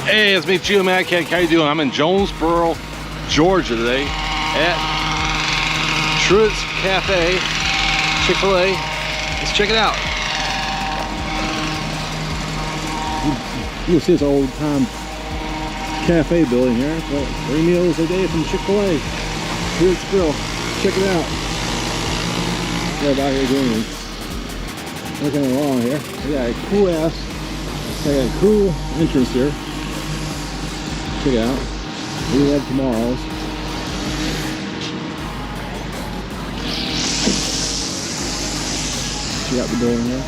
Hey, it's me, Geo Mad Cat. How you doing? I'm in Jonesville, Georgia today at Truetts Cafe, Chick-fil-A. Let's check it out. You can see this old time cafe building here. Well, 3 meals a day from Chick-fil-A. Truetts Grill. Check it out. We're about here doing looking along here. We got a cool ass. We got a cool entrance here. Check it out. We love tomorrows. Check out the building here.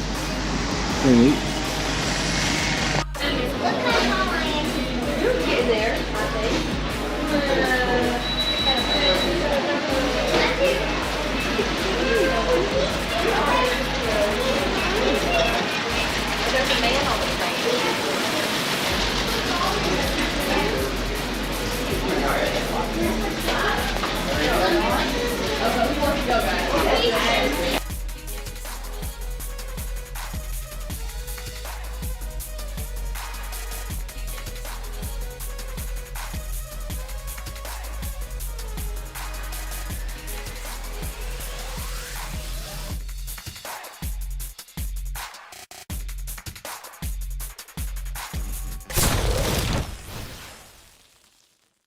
Pretty neat.